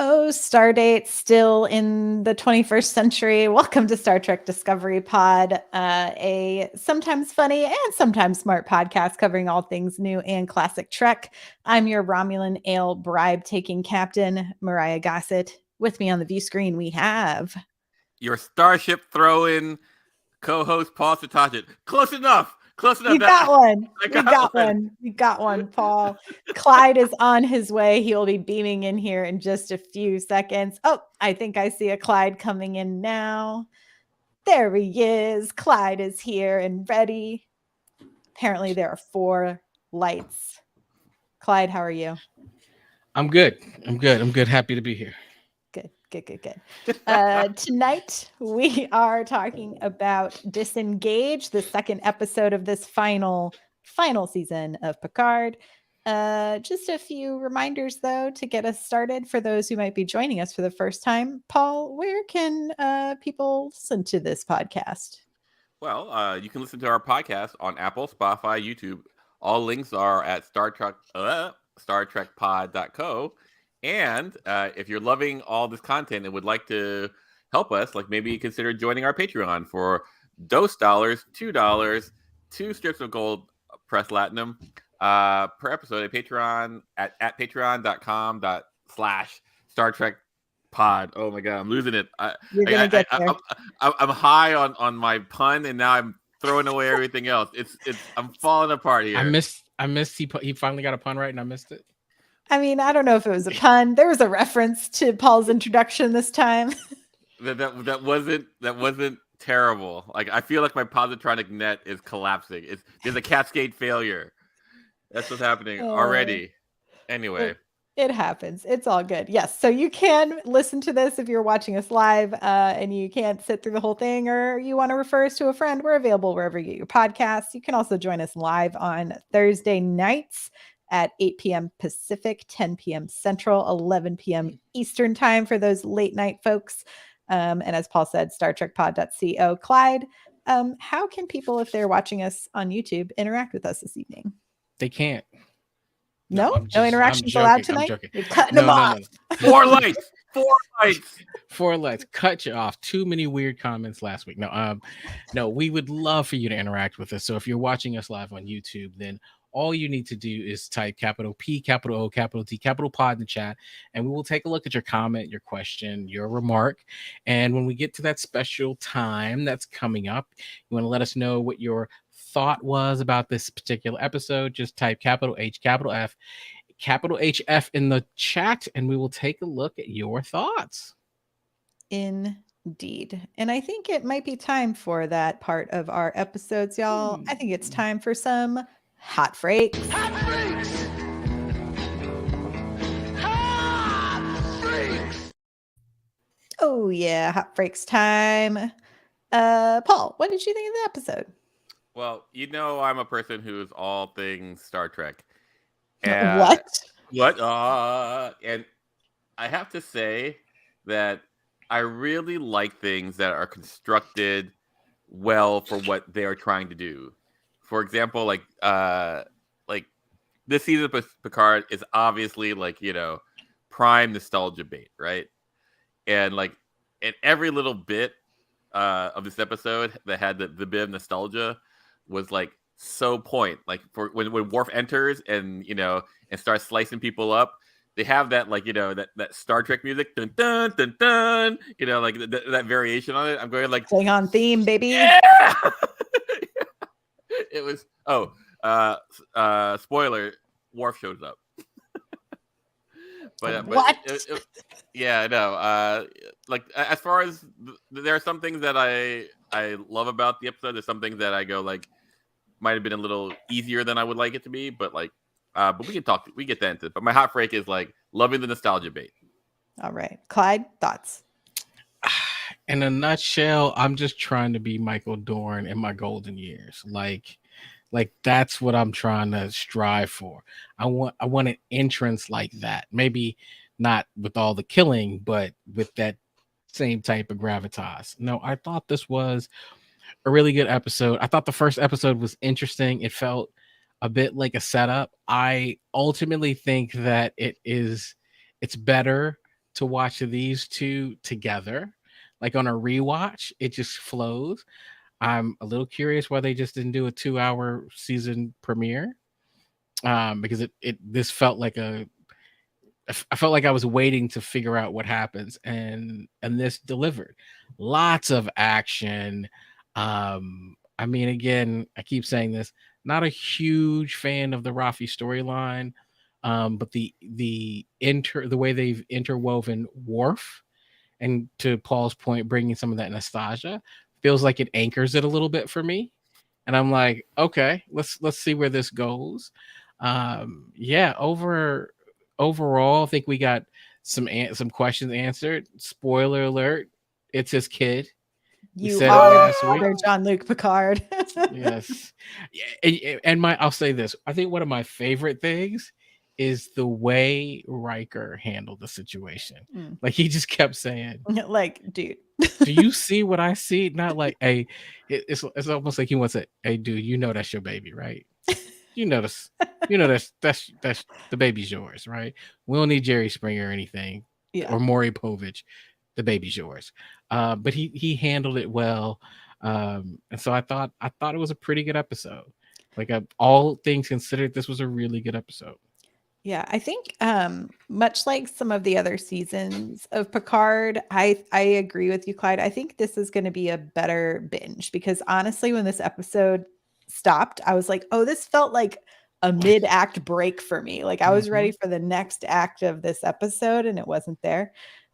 Oh, Stardate, still in the 21st century. Welcome to Star Trek Discovery Pod, a sometimes funny and sometimes smart podcast covering all things new and classic Trek. I'm your Romulan ale bribe-taking captain, Myrriah Gossett. With me on the view screen, we have your starship throwing co-host Paul Satajit. Close enough. You got one. You got one, Paul. Clyde is on his way. He will be beaming in here in just a few seconds. Oh, I think I see a Clyde coming in now. There he is. Clyde is here and ready. Apparently there are 4 lights. Clyde, how are you? I'm good. Happy to be here. Good. Tonight we are talking about Disengage, the second episode of this final season of Picard. Just a few reminders, though, to get us started for those who might be joining us for the first time. Paul, where can people listen to this podcast? Well, you can listen to our podcast on Apple, Spotify, YouTube. All links are at StarTrekPod.co. And if you're loving all this content and would like to help us, like maybe consider joining our Patreon for $2, $2, 2 strips of gold press latinum per episode at Patreon at patreon.com/Star Trek Pod. Oh my God, I'm losing it. You're gonna get there. I'm high on my pun, and now I'm throwing away everything else. I'm falling apart here. I missed. He finally got a pun right, and I missed it. I mean, I don't know if it was a pun. There was a reference to Paul's introduction this time. that wasn't terrible. Like, I feel like my positronic net is collapsing. There's a cascade failure. That's what's happening already. Anyway. It happens. It's all good. Yes. So you can listen to this if you're watching us live and you can't sit through the whole thing, or you want to refer us to a friend. We're available wherever you get your podcasts. You can also join us live on Thursday nights at 8 p.m. Pacific, 10 p.m. Central, 11 p.m. Eastern time for those late night folks. And as Paul said, StarTrekPod.co. Clyde, how can people, if they're watching us on YouTube, interact with us this evening? They can't. No interactions allowed tonight? You're cutting them off. No. 4 lights. 4 lights. Cut you off. Too many weird comments last week. No, we would love for you to interact with us. So if you're watching us live on YouTube, then all you need to do is type capital P, capital O, capital T, capital Pod in the chat, and we will take a look at your comment, your question, your remark. And when we get to that special time that's coming up, you want to let us know what your thought was about this particular episode, just type capital H, capital F, capital HF in the chat, and we will take a look at your thoughts. Indeed. And I think it might be time for that part of our episodes, y'all. I think it's time for some Hot Freaks. Hot Freaks! Hot Freaks! Oh yeah, Hot Freaks time. Paul, what did you think of the episode? Well, I'm a person who is all things Star Trek. What? And I have to say that I really like things that are constructed well for what they are trying to do. For example, like this season of Picard is obviously prime nostalgia bait, right? And in every little bit of this episode that had the bit of nostalgia was so point. Like for when Worf enters and starts slicing people up, they have that that Star Trek music, dun dun dun dun, that variation on it. I'm going Klingon theme, baby. Yeah! It was spoiler, Worf shows up. But what? Yeah, no. As far as there are some things that I love about the episode. There's some things that I go might have been a little easier than I would like it to be, but we get that into it. But my hot freak is loving the nostalgia bait. All right, Clyde, thoughts? In a nutshell, I'm just trying to be Michael Dorn in my golden years. Like that's what I'm trying to strive for. I want an entrance like that. Maybe not with all the killing, but with that same type of gravitas. No, I thought this was a really good episode. I thought the first episode was interesting. It felt a bit like a setup. I ultimately think that it's better to watch these two together. Like on a rewatch, it just flows. I'm a little curious why they just didn't do a 2-hour season premiere. Because this felt like I felt like I was waiting to figure out what happens, and this delivered. Lots of action. I mean, again, I keep saying this, not a huge fan of the Rafi storyline, but the way they've interwoven Worf, and to Paul's point, bringing some of that nostalgia feels like it anchors it a little bit for me. And I'm like, okay, let's see where this goes. Yeah, overall, I think we got some questions answered. Spoiler alert: it's his kid. We You said it are last week. Father Jean-Luc Picard. Yes, and I'll say this: I think one of my favorite things is the way Riker handled the situation. Mm. Like, he just kept saying, Like, dude, "Do you see what I see?" Not like, "Hey," it's almost like he wants to, "Hey, dude, you know that's your baby, right? You know that's the baby's yours, right? We don't need Jerry Springer or anything, yeah. or Maury Povich. The baby's yours." But he handled it well, and so I thought it was a pretty good episode. Like, all things considered, this was a really good episode. Yeah, I think much like some of the other seasons of Picard, I agree with you, Clyde. I think this is going to be a better binge, because honestly, when this episode stopped, I was like, oh, this felt like a mid-act break for me. Like, I was ready for the next act of this episode, and it wasn't there.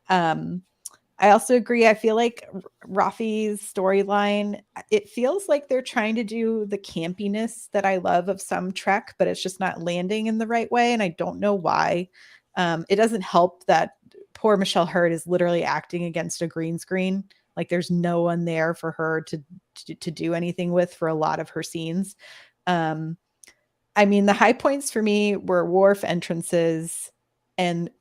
I also agree. I feel like Rafi's storyline, it feels like they're trying to do the campiness that I love of some Trek, but it's just not landing in the right way. And I don't know why. It doesn't help that poor Michelle Hurd is literally acting against a green screen. Like, there's no one there for her to do anything with for a lot of her scenes. I mean, the high points for me were Worf entrances and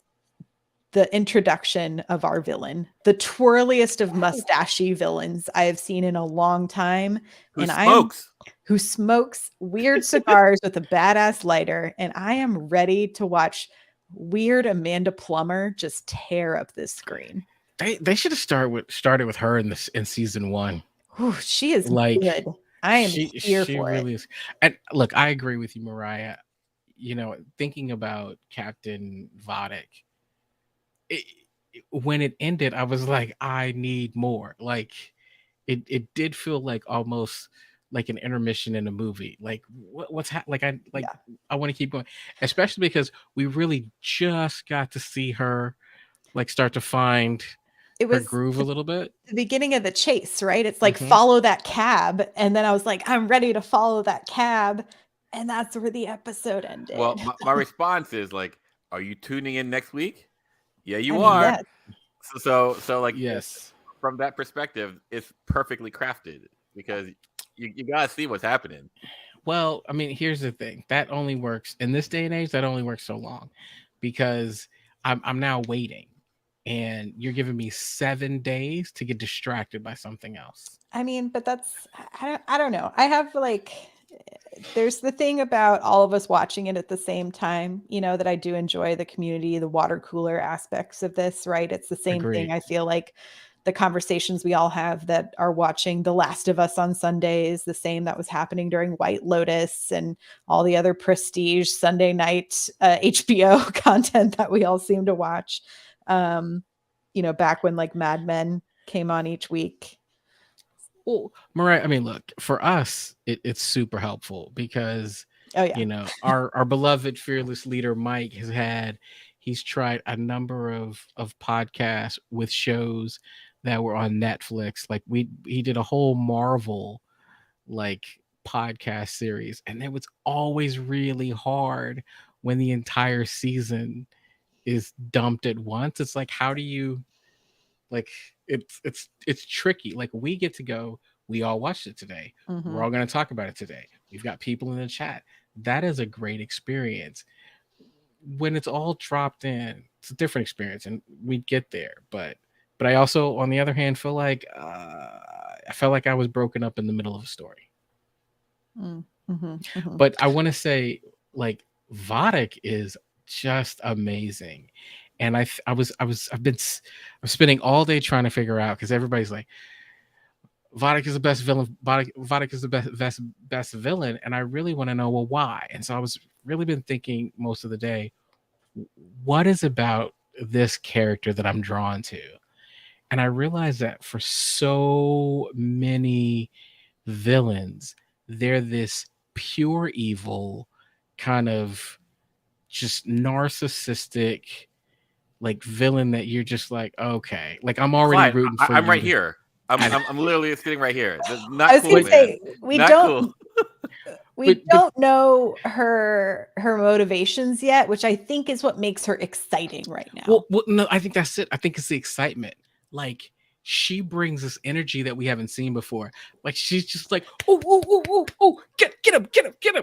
the introduction of our villain, the twirliest of mustachy villains I have seen in a long time. Who smokes weird cigars with a badass lighter. And I am ready to watch weird Amanda Plummer just tear up this screen. They should have started with her in season 1. Ooh, she is like good. I am here she for really it. is. And look, I agree with you, Myrriah. You know, thinking about Captain Vadic, when it ended, I was like, I need more. Like, it did feel like almost like an intermission in a movie. Like, what's I want to keep going, especially because we really just got to see her like start to find her groove a little bit. The beginning of the chase, right? It's like, follow that cab, and then I was like, I'm ready to follow that cab, and that's where the episode ended. Well, my response is like, are you tuning in next week? Yeah, you are. Yes. So like, yes, from that perspective, it's perfectly crafted, because you gotta see what's happening. Well, I mean, here's the thing. That only works in this day and age. That only works so long, because I'm now waiting, and you're giving me 7 days to get distracted by something else. I mean, but that's, I don't know. I have like, there's the thing about all of us watching it at the same time, you know, that I do enjoy the community, the water cooler aspects of this, right? It's the same thing. I feel like the conversations we all have that are watching The Last of Us on Sunday is the same that was happening during White Lotus and all the other prestige Sunday night HBO content that we all seem to watch. You know, back when like Mad Men came on each week. Well, Myrriah, I mean, look, for us, it's super helpful, because, you know, our beloved fearless leader, Mike, he's tried a number of podcasts with shows that were on Netflix. Like, he did a whole Marvel like podcast series, and it was always really hard when the entire season is dumped at once. It's like, how do you, like, it's tricky. Like, we get to go, we all watched it today. We're all going to talk about it today. We've got people in the chat. That is a great experience. When it's all dropped in, it's a different experience, and we get there. But I also, on the other hand, feel like I felt like I was broken up in the middle of a story. But I want to say, like, Vadic is just amazing. And I'm spending all day trying to figure out, because everybody's like, Vadic is the best villain. Vadic is the best villain, and I really want to know, well, why. And so I was really been thinking most of the day, what is about this character that I'm drawn to? And I realized that for so many villains, they're this pure evil, kind of just narcissistic, like villain that you're just like, okay, like I'm already Clyde, rooting for you. I'm right here. I'm literally sitting right here. Not I was cool, gonna man. say we Not don't cool. we But- don't know her motivations yet, which I think is what makes her exciting right now. Well, no, I think that's it. I think it's the excitement. Like, she brings this energy that we haven't seen before. Like, she's just like, oh, get him.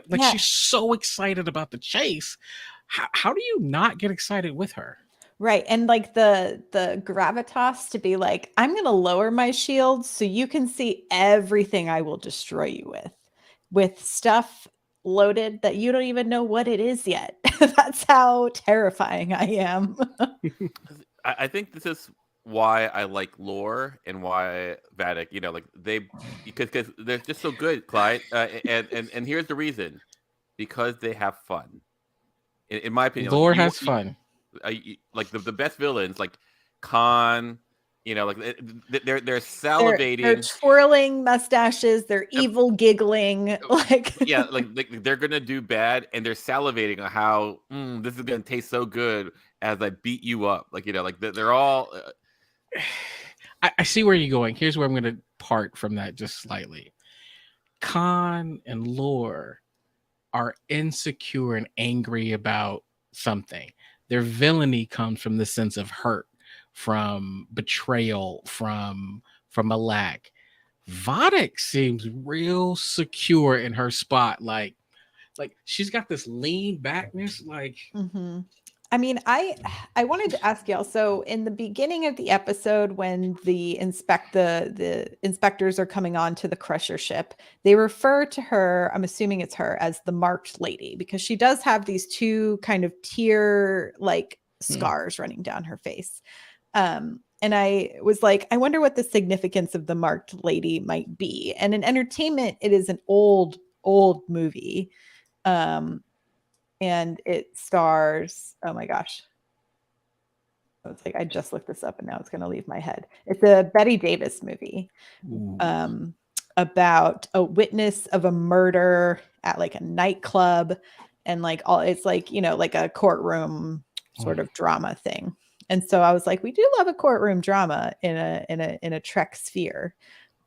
Like, Yeah. she's so excited about the chase. How do you not get excited with her? Right. And like the gravitas to be like, I'm going to lower my shield so you can see everything I will destroy you with stuff loaded that you don't even know what it is yet. That's how terrifying I am. I think this is why I like lore and why Vadic, like because they're just so good, Clyde. And here's the reason: because they have fun. In my opinion, Lore has fun. Like the best villains, like Khan, like they're salivating, they're twirling mustaches, they're evil giggling, like yeah, like they're gonna do bad, and they're salivating on how this is gonna taste so good as I beat you up, like they're all. I see where you're going. Here's where I'm going to part from that just slightly. Khan and Lore are insecure and angry about something. Their villainy comes from the sense of hurt, from betrayal, from a lack. Vadic seems real secure in her spot. Like she's got this lean backness. Like, Mhm. I mean, I wanted to ask y'all. So in the beginning of the episode, when the inspectors are coming on to the Crusher ship, they refer to her, I'm assuming it's her, as the marked lady, because she does have these two kind of tear like scars running down her face. And I was like, I wonder what the significance of the marked lady might be. And in entertainment, it is an old movie. And it stars, oh my gosh. It's like I just looked this up and now it's going to leave my head. It's a Betty Davis movie about a witness of a murder at like a nightclub, and like it's like, like a courtroom sort of drama thing. And so I was like, we do love a courtroom drama in a Trek sphere,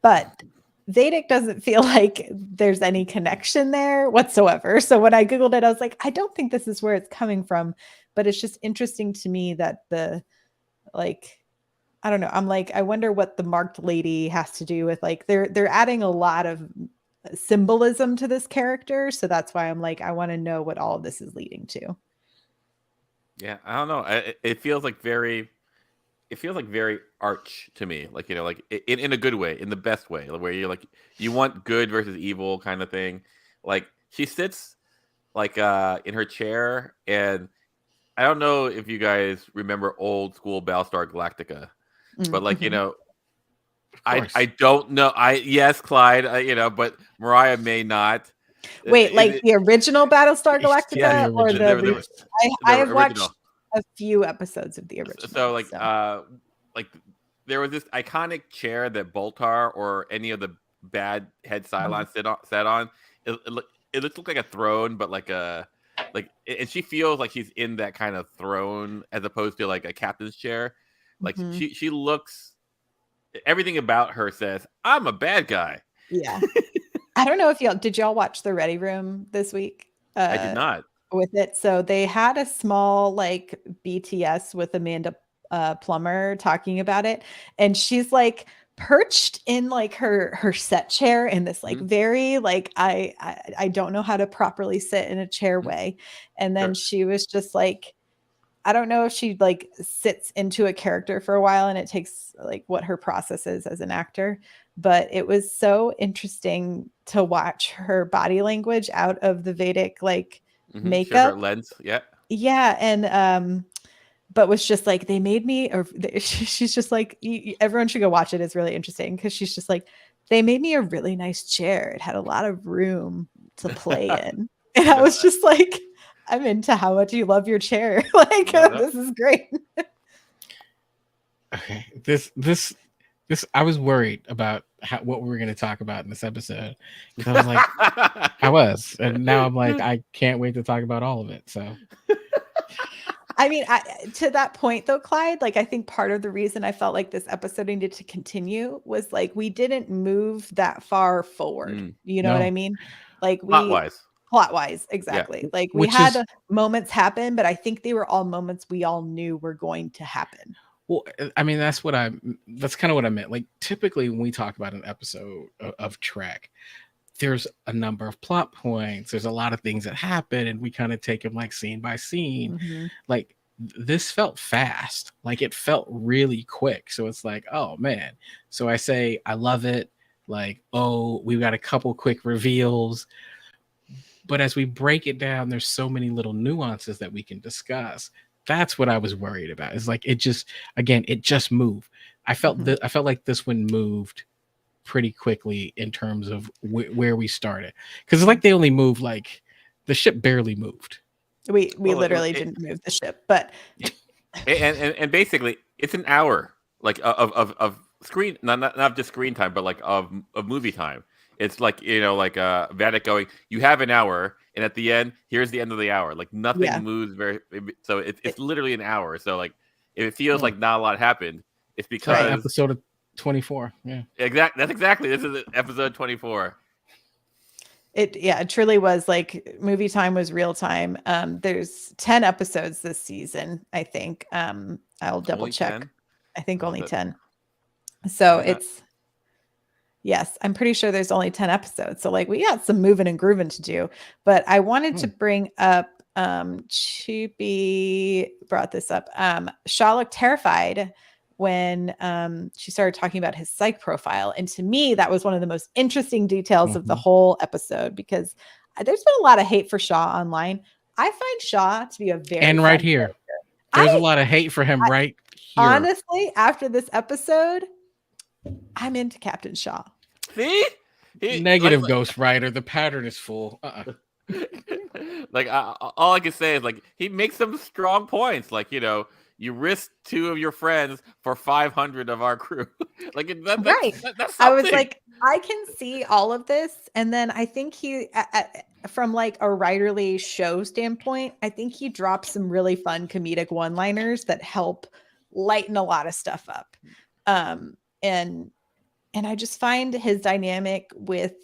but Vedic doesn't feel like there's any connection there whatsoever. So when I Googled it, I was like, I don't think this is where it's coming from, but it's just interesting to me that I don't know. I'm like, I wonder what the marked lady has to do with, like, they're adding a lot of symbolism to this character. So that's why I'm like, I want to know what all of this is leading to. Yeah, I don't know. It feels like very arch to me, like like in a good way, in the best way, where you're like, you want good versus evil kind of thing. Like, she sits like in her chair, and I don't know if you guys remember old school Battlestar Galactica, but like I don't know. Yes, Clyde, but Myrriah may not. Wait, like the original Battlestar Galactica, Yeah, the or original. I have watched a few episodes of the original. So like there was this iconic chair that Boltar or any of the bad head Cylons sat on. It looked like a throne, but and she feels like she's in that kind of throne as opposed to like a captain's chair. Like she looks, everything about her says, I'm a bad guy. Yeah. I don't know if did y'all watch the Ready Room this week? I did not. With it. So they had a small like BTS with Amanda Plummer talking about it. And she's like perched in like her set chair in this like very like I don't know how to properly sit in a chair way. And then she was just like, I don't know if she like sits into a character for a while and it takes like what her process is as an actor, but it was so interesting to watch her body language out of the Vedic like makeup. Her lens, yeah. And but was just like, they made me, or she's just like, everyone should go watch it. It's really interesting because she's just like, they made me a really nice chair. It had a lot of room to play in. And I was just like, I'm into how much you love your chair. Like, this is great. Okay, this I was worried about what we were going to talk about in this episode, because I was like, and now I'm like, I can't wait to talk about all of it. So, I mean, to that point though, Clyde, like I think part of the reason I felt like this episode needed to continue was like we didn't move that far forward. You know what I mean? Like plot wise, exactly. Yeah. Like we had moments happen, but I think they were all moments we all knew were going to happen. Well, I mean, that's kind of what I meant. Like typically when we talk about an episode of Trek, there's a number of plot points. There's a lot of things that happen, and we kind of take them like scene by scene. Mm-hmm. Like this felt fast. Like it felt really quick. So it's like, oh man. So I say, I love it. Like, oh, we've got a couple quick reveals. But as we break it down, there's so many little nuances that we can discuss. That's what I was worried about. It's like, it just moved. I felt I felt like this one moved pretty quickly in terms of where we started. Because it's like they only moved, like the ship barely moved. We literally didn't move the ship, but and basically it's an hour like of screen, not just screen time, but like of movie time. It's like, you know, like Vatic going, you have an hour, and at the end, here's the end of the hour. Like nothing moves so it's literally an hour. So like if it feels like not a lot happened, it's because episode of 24. Yeah. That's exactly. This is episode 24. It truly was like movie time was real time. There's 10 episodes this season, I think. I'll double check. 10? I think only 10. So yes, I'm pretty sure there's only 10 episodes. So like we got some moving and grooving to do. But I wanted to bring up Choopy brought this up. Shaw looked terrified when she started talking about his psych profile. And to me, that was one of the most interesting details of the whole episode, because there's been a lot of hate for Shaw online. I find Shaw to be a very and right here. There's a lot of hate for him right here. Honestly, after this epised, I'm into Captain Shaw. See? Negative Ghost Rider. The pattern is full. Like all I can say is like he makes some strong points. Like, you know, you risk 2 of your friends for 500 of our crew. Like that's I was like, I can see all of this, and then I think he, from like a writerly show standpoint, I think he drops some really fun comedic one-liners that help lighten a lot of stuff up. And I just find his dynamic with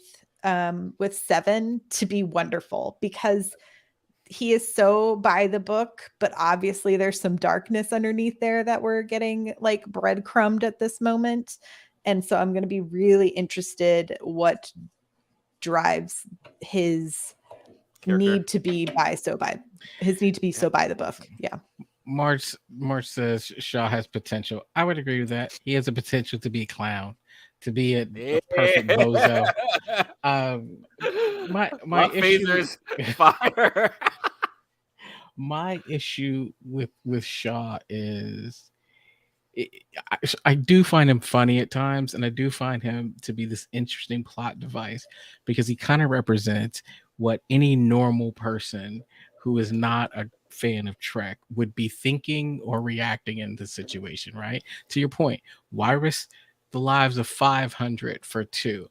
Seven to be wonderful, because he is so by the book, but obviously there's some darkness underneath there that we're getting like breadcrumbed at this moment. And so I'm going to be really interested what drives his need to be so by the book. Yeah. March says Shaw has potential. I would agree with that. He has a potential to be a clown, to be a perfect bozo. My phasers fire. My issue with Shaw is I do find him funny at times, and I do find him to be this interesting plot device, because he kind of represents what any normal person who is not a fan of Trek would be thinking or reacting in this situation, right? To your point, why risk the lives of 500 for 2?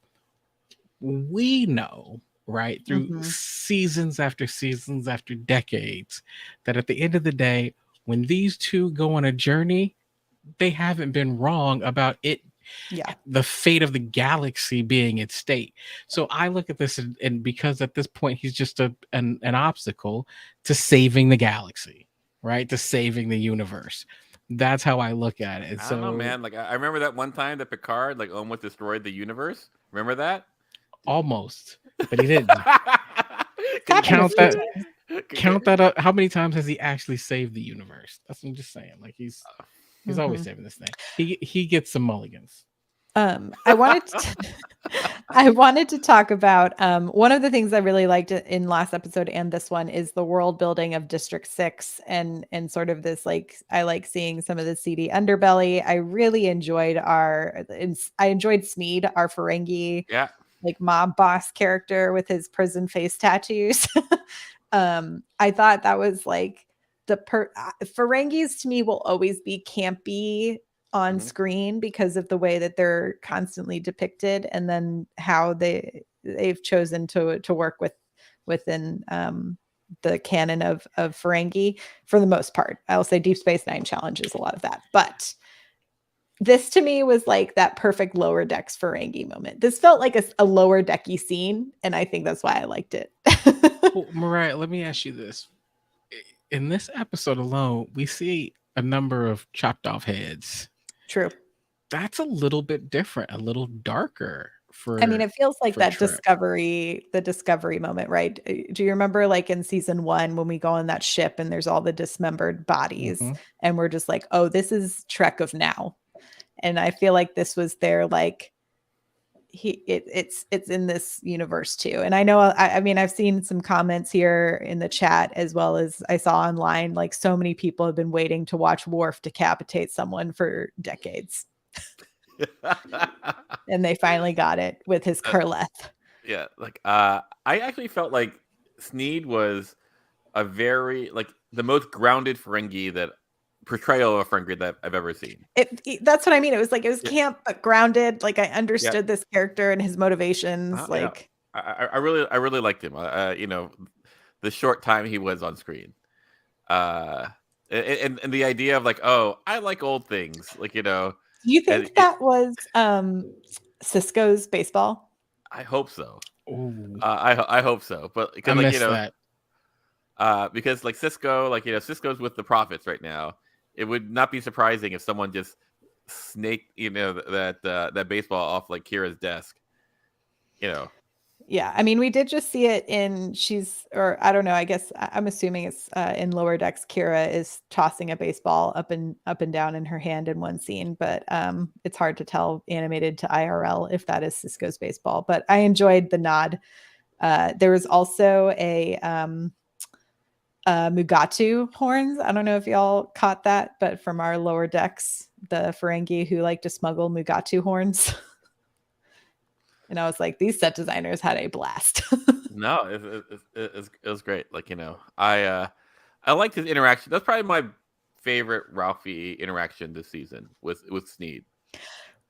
We know, right, through seasons after decades, that at the end of the day, when these 2 go on a journey, they haven't been wrong about it. Yeah, the fate of the galaxy being at stake. So I look at this and because at this point he's just an obstacle to saving the galaxy, right? To saving the universe. That's how I look at it. I don't know, man. Like I remember that one time that Picard like almost destroyed the universe. Remember that? Almost, but he didn't. Count that up. How many times has he actually saved the universe? That's what I'm just saying. Like he's always saving this thing. He gets some mulligans. I wanted to I wanted to talk about one of the things I really liked in last episode and this one is the world building of District 6 and sort of this like I like seeing some of the seedy underbelly. I really enjoyed I enjoyed Sneed, our Ferengi Yeah. like mob boss character with his prison face tattoos. I thought that was like Ferengis to me will always be campy on Mhm. screen because of the way that they're constantly depicted and then how they've chosen to work within the canon of Ferengi for the most part. I'll say Deep Space Nine challenges a lot of that, but this to me was like that perfect lower decks Ferengi moment. This felt like a lower decky scene, and I think that's why I liked it. Well, Myrriah, let me ask you this. In this episode alone, we see a number of chopped off heads. True. That's a little bit different, a little darker for I mean, it feels like that Trek. the discovery moment, right? Do you remember like in season 1 when we go on that ship and there's all the dismembered bodies Mhm. and we're just like, oh, this is Trek of now. And I feel like this was their like it's in this universe too. And I know I mean I've seen some comments here in the chat as well as I saw online like so many people have been waiting to watch Worf decapitate someone for decades. And they finally got it with his Kurleth. Yeah, like I actually felt like Sneed was a very like the most grounded Ferengi that portrayal of a Ferengi that I've ever seen. That's what I mean. It was like it was Yeah. camp but grounded. Like I understood this character and his motivations. Yeah. Like I really liked him. You know, the short time he was on screen. And the idea of like, oh, I like old things, like, you know. do you And think that was Cisco's baseball? I hope so. Ooh, I hope so. But I because like missed that. because like Cisco, like, you know, Cisco's with the Prophets right now. It would not be surprising if someone just snaked, you know, that baseball off like Kira's desk. You know. Yeah, I mean, we did just see it in or I don't know. I guess I'm assuming it's in Lower Decks. Kira is tossing a baseball up and down in her hand in one scene, but it's hard to tell animated to IRL if that is Cisco's baseball. But I enjoyed the nod. There was also a Mugatu horns. I don't know if y'all caught that, but from our Lower Decks, the Ferengi who like to smuggle Mugatu horns. And I was like, these set designers had a blast. No, it was great. Like, you know, I liked his interaction. That's probably my favorite Ralphie interaction this season with Sneed.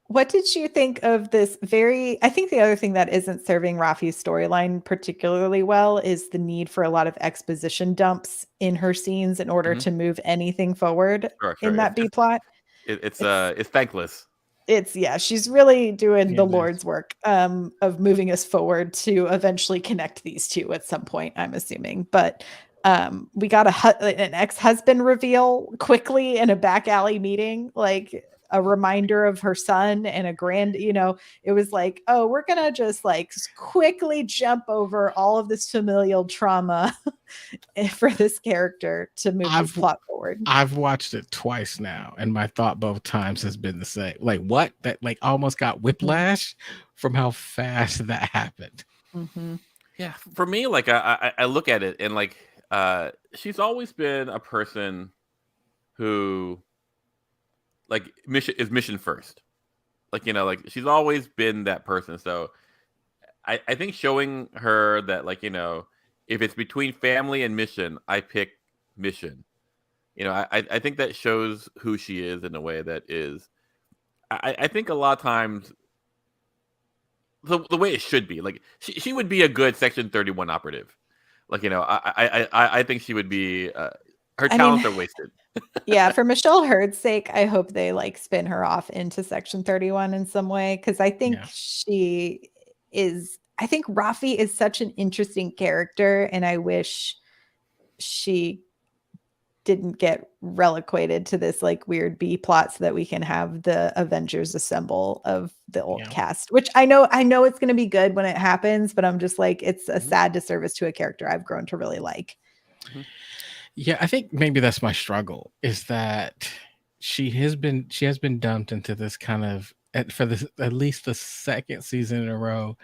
What did you think of this I think the other thing that isn't serving Rafi's storyline particularly well is the need for a lot of exposition dumps in her scenes in order Mhm. to move anything forward Sure. in that B plot. It's thankless. She's really doing Yeah, the it is. Lord's work of moving us forward to eventually connect these two at some point, I'm assuming. But we got an ex-husband reveal quickly in a back alley meeting, like a reminder of her son and it was like, oh, we're gonna just like quickly jump over all of this familial trauma for this character to move this plot forward. I've watched it twice now, and my thought both times has been the same. Like, what? That like almost got whiplash from how fast that happened. Mm-hmm. Yeah, for me, like I look at it and like she's always been a person who like mission first. Like, you know, like she's always been that person. So I think showing her that, like, you know, if it's between family and mission, I pick mission. You know, I think that shows who she is in a way that is. I think a lot of times the way it should be, like she would be a good Section 31 operative. Like, you know, I think she would be. Her talents are wasted. Yeah, for Michelle Hurd's sake, I hope they like spin her off into Section 31 in some way because I think I think Rafi is such an interesting character, and I wish she didn't get reliquated to this like weird B plot so that we can have the Avengers assemble of the old cast, which I know it's going to be good when it happens, but I'm just like, it's a sad disservice to a character I've grown to really like. Mm-hmm. Yeah, I think maybe that's my struggle is that she has been dumped into this kind of at least the second season in a row,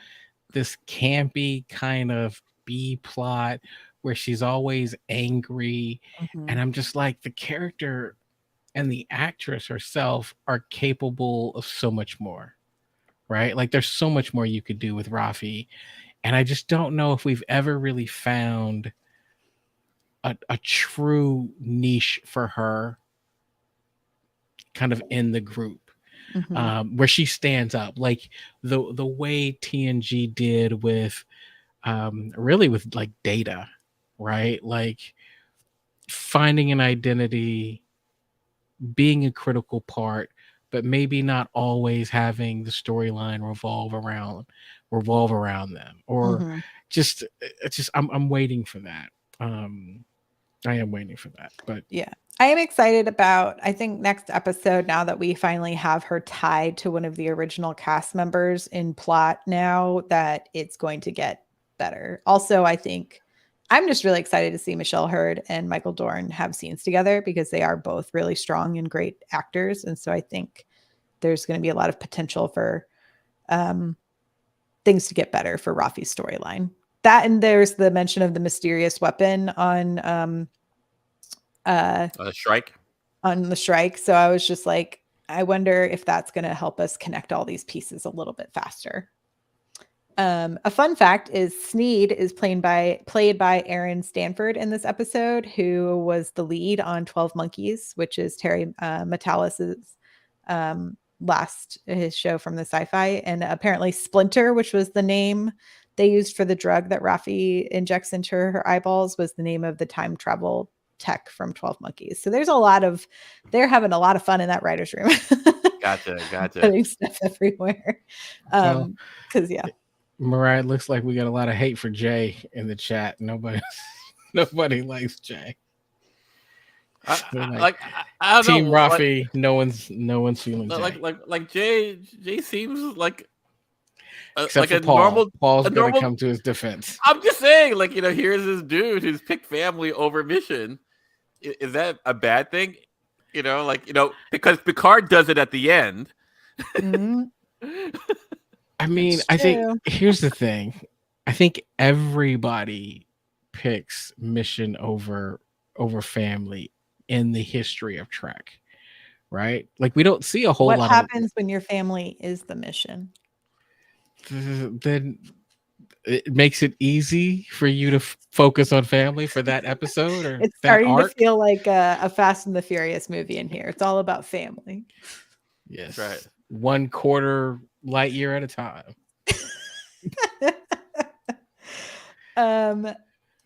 this campy kind of B plot where she's always angry. And I'm just like, the character and the actress herself are capable of so much more, right? Like there's so much more you could do with Rafi. And I just don't know if we've ever really found a true niche for her kind of in the group. Where she stands up, like the way TNG did with really with like Data, right? Like finding an identity, being a critical part, but maybe not always having the storyline revolve around them, or just I'm waiting for that. I am waiting for that, but yeah, I am excited about, I think, next episode, now that we finally have her tied to one of the original cast members in plot, now that it's going to get better. Also, I think I'm just really excited to see Michelle Hurd and Michael Dorn have scenes together, because they are both really strong and great actors. And so I think there's going to be a lot of potential for things to get better for Rafi's storyline. That, and there's the mention of the mysterious weapon on Shrike. On the Shrike. So I was just like, I wonder if that's going to help us connect all these pieces a little bit faster. A fun fact is Sneed is played by Aaron Stanford in this episode, who was the lead on 12 Monkeys, which is Terry Metallis's his show from the Sci-Fi. And apparently Splinter, which was the name they used for the drug that Rafi injects into her eyeballs, was the name of the time travel tech from 12 Monkeys. So there's they're having a lot of fun in that writer's room. Gotcha. Putting stuff everywhere. Because Myrriah, it looks like we got a lot of hate for Jay in the chat. Nobody likes Jay. I don't Team know, Rafi, no one's feeling Jay. Like Jay seems like except like for a Paul. normal. Paul's gonna come to his defense. I'm just saying, like, here's this dude who's picked family over mission. Is that a bad thing? Because Picard does it at the end. I mean, I think here's the thing. I think everybody picks mission over family in the history of Trek, right? Like we don't see a whole lot. What happens when your family is the mission? Then it makes it easy for you to focus on family for that episode, or it's starting to feel like a Fast and the Furious movie in here. It's all about family. Yes, right. 1/4 light year at a time.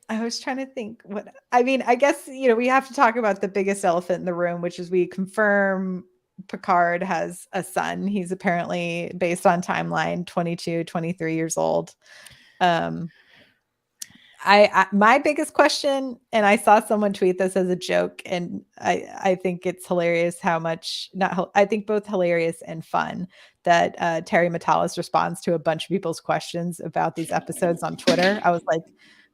I was trying to think I guess, we have to talk about the biggest elephant in the room, which is we confirm Picard has a son. He's apparently, based on timeline, 22, 23 years old. My biggest question, and I saw someone tweet this as a joke, and I think it's hilarious I think both hilarious and fun that Terry Metallis responds to a bunch of people's questions about these episodes on Twitter. I was like,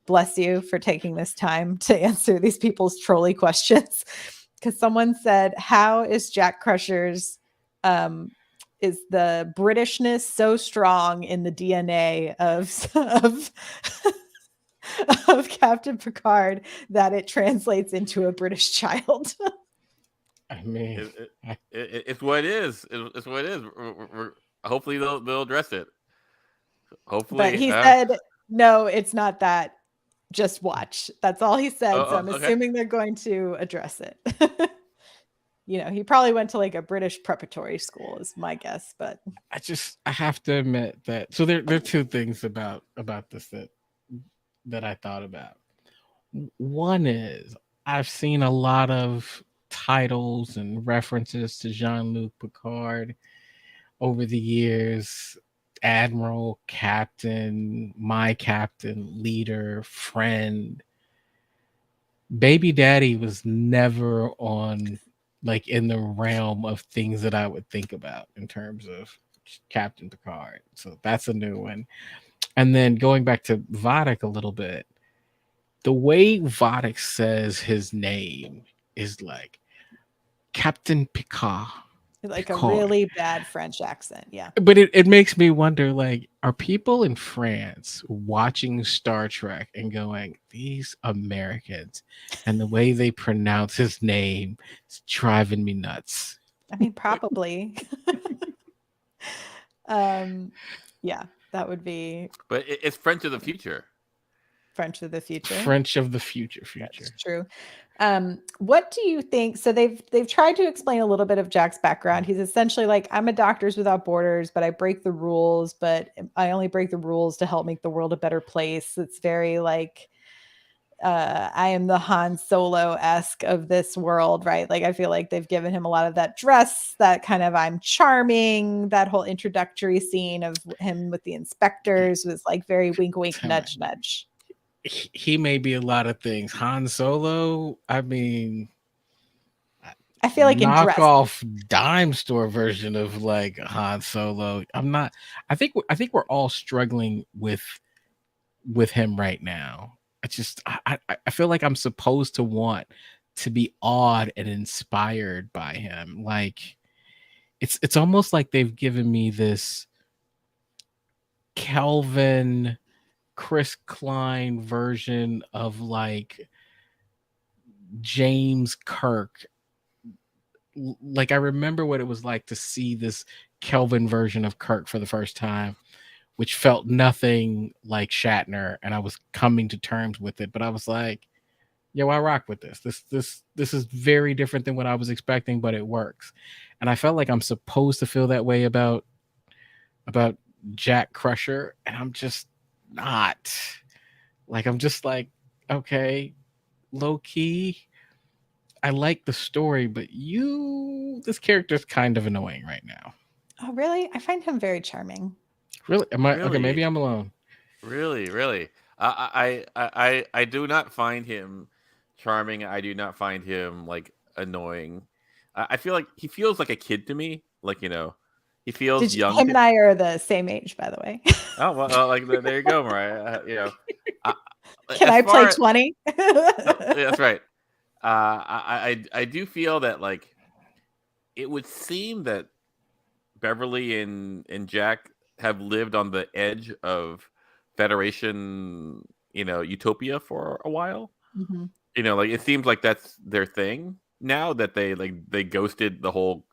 bless you for taking this time to answer these people's trolley questions. Because someone said, how is Jack Crusher's is the Britishness so strong in the DNA of Captain Picard that it translates into a British child? I mean, it's what it is. It's what it is. Hopefully they'll address it. Hopefully, but he said, no, it's not that. Just watch. That's all he said. So I'm assuming they're going to address it. He probably went to like a British preparatory school, is my guess. But I have to admit that. So there are two things about this that I thought about. One is I've seen a lot of titles and references to Jean-Luc Picard over the years. Admiral, captain, my captain, leader, friend. Baby daddy was never on, like, in the realm of things that I would think about in terms of Captain Picard. So that's a new one. And then going back to Vadic a little bit, the way Vadic says his name is like Captain Picard. Like a Picard. really bad French accent. Yeah. But it makes me wonder, like, are people in France watching Star Trek and going, these Americans and the way they pronounce his name is driving me nuts? I mean, probably. Yeah, that would be But it's French of the future. French of the future. French of the future. That's true. What do you think? So they've tried to explain a little bit of Jack's background. He's essentially like, I'm a Doctors Without Borders, but I break the rules, but I only break the rules to help make the world a better place. It's very like I am the Han Solo-esque of this world, right? Like I feel like they've given him a lot of that dress, that kind of I'm charming, that whole introductory scene of him with the inspectors was like very wink wink nudge nudge. He may be a lot of things. Han Solo, I mean, I feel like in dress, knockoff dime store version of like Han Solo. I think we're all struggling with him right now. I feel like I'm supposed to want to be awed and inspired by him. Like it's almost like they've given me this Kelvin Chris Klein version of like James Kirk. Like I remember what it was like to see this Kelvin version of Kirk for the first time, which felt nothing like Shatner, and I was coming to terms with it. But I was like, yo, I rock with this. This is very different than what I was expecting, but it works. And I felt like I'm supposed to feel that way about Jack Crusher, and I'm just not. Like I'm just like, okay, low key, I like the story, but this character's kind of annoying right now. Oh, really? I find him very charming. Really? Am I Really? okay? Maybe I'm alone. Really. I do not find him charming. I do not find him like annoying. I feel like he feels like a kid to me. Like he feels young. Him and I are the same age, by the way. Oh well, like there you go, Myrriah. Can I play 20? That's right. I do feel that like it would seem that Beverly and Jack have lived on the edge of Federation, utopia for a while. Mm-hmm. Like it seems like that's their thing now that they ghosted the whole,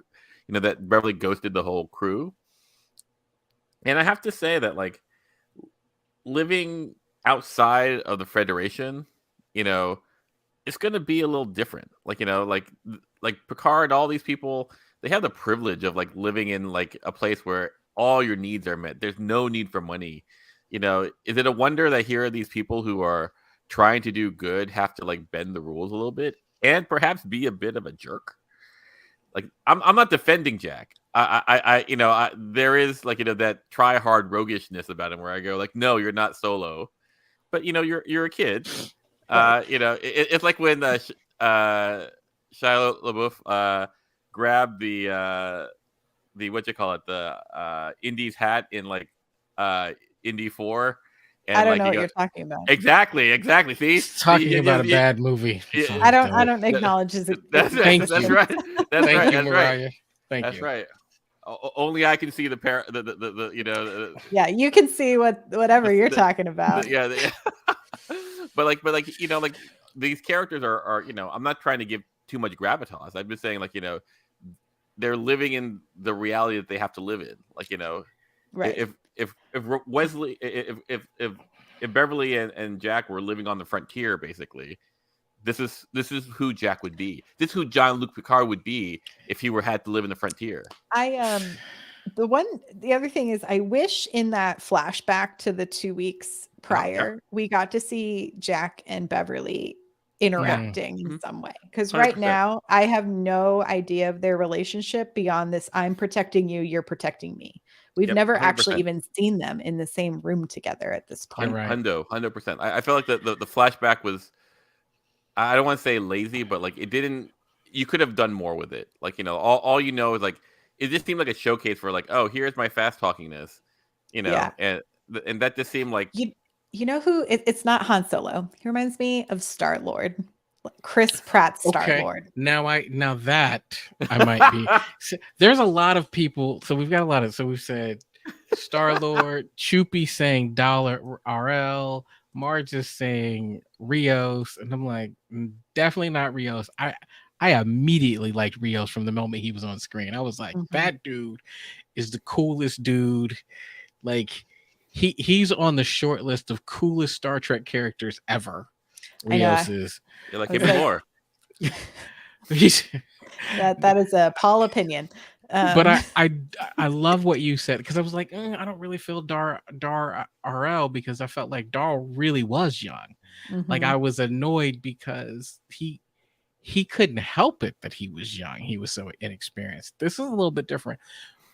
that Beverly ghosted the whole crew. And I have to say that like living outside of the Federation, it's going to be a little different. Like, like Picard, all these people, they have the privilege of like living in like a place where all your needs are met. There's no need for money. Is it a wonder that here are these people who are trying to do good have to like bend the rules a little bit and perhaps be a bit of a jerk? Like I'm not defending Jack. There is like that try hard roguishness about him where I go like, no, you're not Solo, but you're a kid. Right. It's like when Shia LaBeouf grabbed the the Indy's hat in like Indy 4. And I don't know what you're talking about. Exactly. See, talking about a bad movie. I don't acknowledge his. That's right. That's right. Thank you, Myrriah. Thank you. That's right. Only I can see Yeah, you can see whatever you're talking about. Yeah. But these characters are I'm not trying to give too much gravitas. I'm just saying they're living in the reality that they have to live in. Like right. If Wesley, if Beverly and Jack were living on the frontier, basically, this is who Jack would be. This is who Jean-Luc Picard would be if he had to live in the frontier. The other thing is I wish in that flashback to the 2 weeks prior, we got to see Jack and Beverly interacting in some way. Because right now I have no idea of their relationship beyond this. I'm protecting you. You're protecting me. We've never 100%. Actually even seen them in the same room together at this point. Right. 100%. I feel like the flashback was, I don't want to say lazy, but like it didn't, you could have done more with it. Like, all is like, it just seemed like a showcase for like, oh, here's my fast talkingness, and that just seemed like, you know who it's not Han Solo. He reminds me of Star-Lord. Chris Pratt Star Okay. Lord. Now that I might be. There's a lot of people. So we've got a lot of. So we've said Star Lord, Choopy saying Dollar RL, Marge is saying Rios, and I'm like, definitely not Rios. I immediately liked Rios from the moment he was on screen. I was like, that dude is the coolest dude. Like he's on the short list of coolest Star Trek characters ever. Rios is. You're like him and more. That is a Paul opinion. But I love what you said, because I was like, I don't really feel Dar RL, because I felt like Dar really was young. Like I was annoyed because he couldn't help it that he was young. He was so inexperienced. This is a little bit different.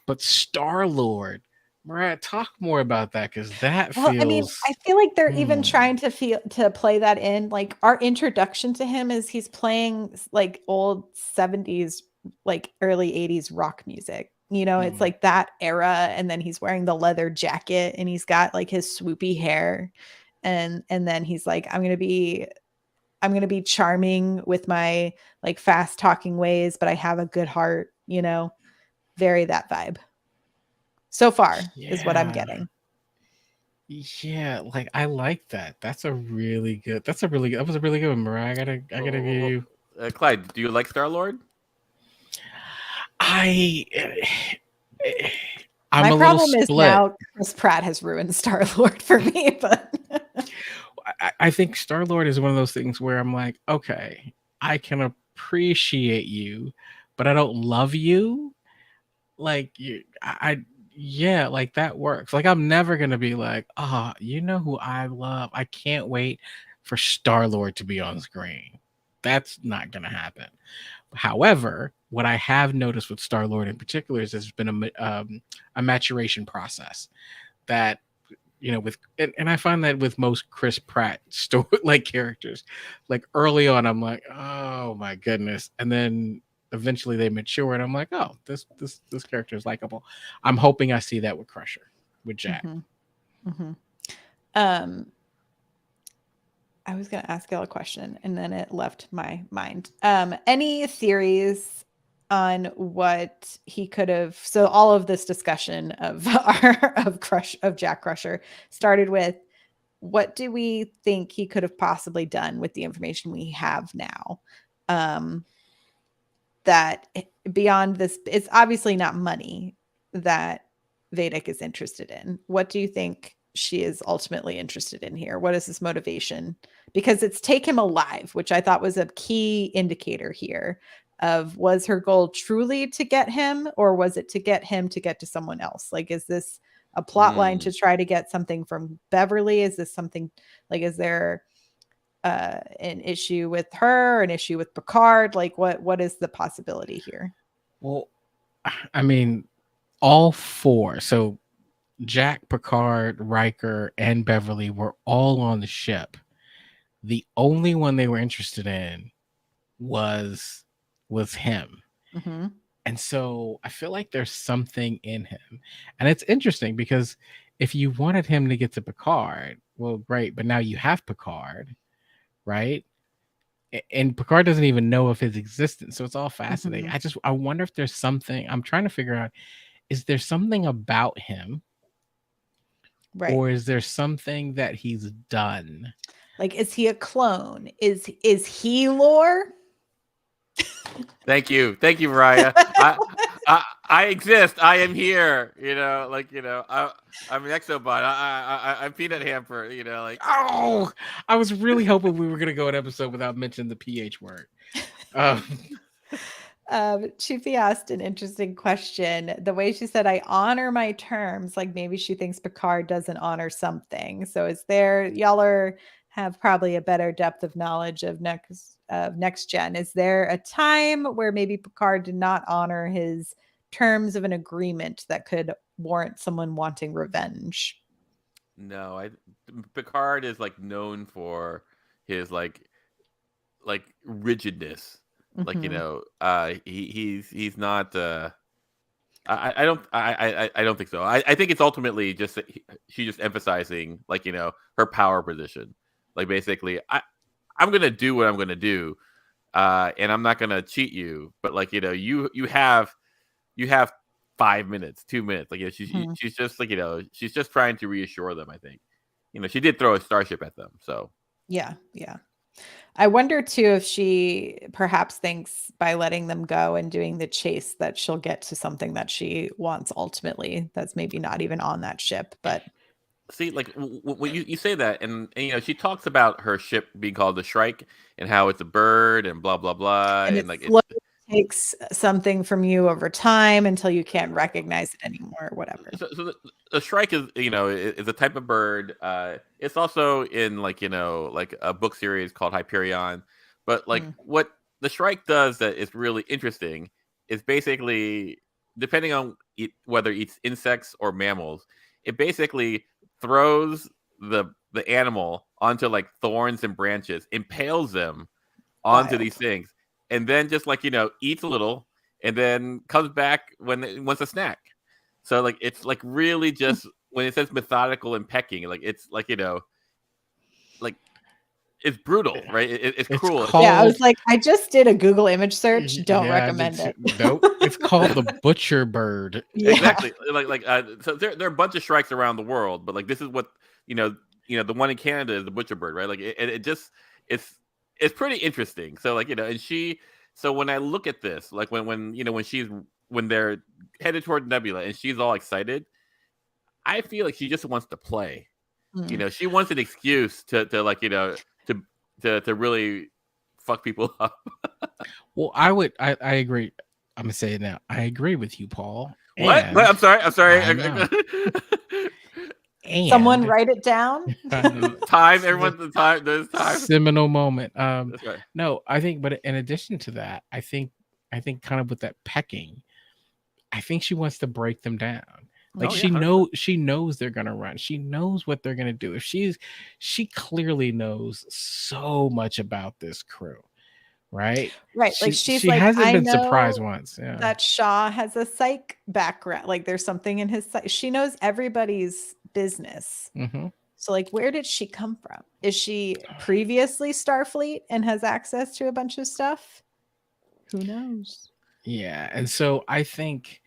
But Star Lord, Myrriah, talk more about that, because that feels. I mean, I feel like they're even trying to play that in. Like our introduction to him is he's playing like old 70s, like early 80s rock music. You know, it's like that era, and then he's wearing the leather jacket, and he's got like his swoopy hair, and then he's like, I'm gonna be charming with my like fast talking ways, but I have a good heart. You know, very that vibe. So far is what I'm getting. Yeah, like I like that. That was a really good one, Myrriah. I gotta give you. Clyde, do you like Star Lord? My problem is now Chris Pratt has ruined Star Lord for me, but I think Star Lord is one of those things where I'm like, okay, I can appreciate you, but I don't love you. Like yeah, like that works. Like I'm never gonna be like, you know who I love? I can't wait for Star Lord to be on screen. That's not gonna happen. However, what I have noticed with Star Lord in particular is there's been a maturation process that, you know, with and I find that with most Chris Pratt story like characters, like early on I'm like, oh my goodness, and then eventually they mature and I'm like, oh, this character is likable. I'm hoping I see that with Crusher, with Jack. I was going to ask y'all a question and then it left my mind. Any theories on what he could have? So all of this discussion of Jack Crusher started with, what do we think he could have possibly done with the information we have now? That beyond this, it's obviously not money that Vedic is interested in. What do you think she is ultimately interested in here? What is his motivation? Because it's take him alive, which I thought was a key indicator here of, was her goal truly to get him, or was it to get him to get to someone else? Like, is this a plot line to try to get something from Beverly? Is this something like, is there an issue with her, an issue with Picard? Like what is the possibility here? Well, I mean, all four. So Jack, Picard, Riker, and Beverly were all on the ship. The only one they were interested in was him. And so I feel like there's something in him. And it's interesting because if you wanted him to get to Picard, well, great, but now you have Picard, right? And Picard doesn't even know of his existence. So it's all fascinating. I wonder if there's something I'm trying to figure out. Is there something about him? Right. Or is there something that he's done? Like, is he a clone? Is he lore? Thank you, Myrriah. I exist. I am here. You know, like, you know, I'm an exobot. I'm peanut hamper. You know, like, oh, I was really hoping we were gonna go an episode without mentioning the PH word. Chiefy asked an interesting question. The way she said, I honor my terms, like maybe she thinks Picard doesn't honor something. So is there, y'all have probably a better depth of knowledge of next gen. Is there a time where maybe Picard did not honor his terms of an agreement that could warrant someone wanting revenge? No, Picard is like known for his like rigidness. Like, you know, he's not. I don't think so. I think it's ultimately just she's just emphasizing, like, you know, her power position. Like, basically, I'm gonna do what I'm gonna do, and I'm not gonna cheat you. But like you have 5 minutes, 2 minutes. Like she's just like she's just trying to reassure them. I think she did throw a starship at them. So Yeah. I wonder too if she perhaps thinks by letting them go and doing the chase that she'll get to something that she wants ultimately. That's maybe not even on that ship, but see, like when you say that, and she talks about her ship being called the Shrike and how it's a bird and blah blah blah, and and it like slowly takes something from you over time until you can't recognize it anymore or whatever. so the Shrike is a type of bird. It's also in like a book series called Hyperion, but like what the Shrike does that is really interesting is basically depending on whether it eats insects or mammals, it basically throws the animal onto like thorns and branches, impales them onto Wild. these things, and then just like eats a little, and then comes back when it wants a snack. So like it's like really just when it says methodical and pecking, like it's like like it's brutal, right? It's cruel. Yeah, I was like, I just did a Google image search. Don't Yeah, recommend it. Nope. It's called the butcher bird. Yeah. Exactly. So there are a bunch of shrikes around the world, but like this is what the one in Canada is the butcher bird, right? Like it just it's pretty interesting. So like and so when I look at this, like when they're headed toward Nebula and she's all excited, I feel like she just wants to play. She wants an excuse to like to really fuck people up. Well, I agree. I'm gonna say it now. I agree with you, Paul. What? And I'm sorry. I know. And Someone write it down. Time, everyone's the time. There's time. Seminal moment. That's right. No, I think, but in addition to that, I think kind of with that pecking, I think she wants to break them down. Like she knows they're gonna run. She knows what they're gonna do. She clearly knows so much about this crew, right? Right. Like she hasn't been know surprised once. Yeah. that Shaw has a psych background. Like there's something in his psych. She knows everybody's business. Mm-hmm. So like, where did she come from? Is she previously Starfleet and has access to a bunch of stuff? Who knows? Yeah, and so I think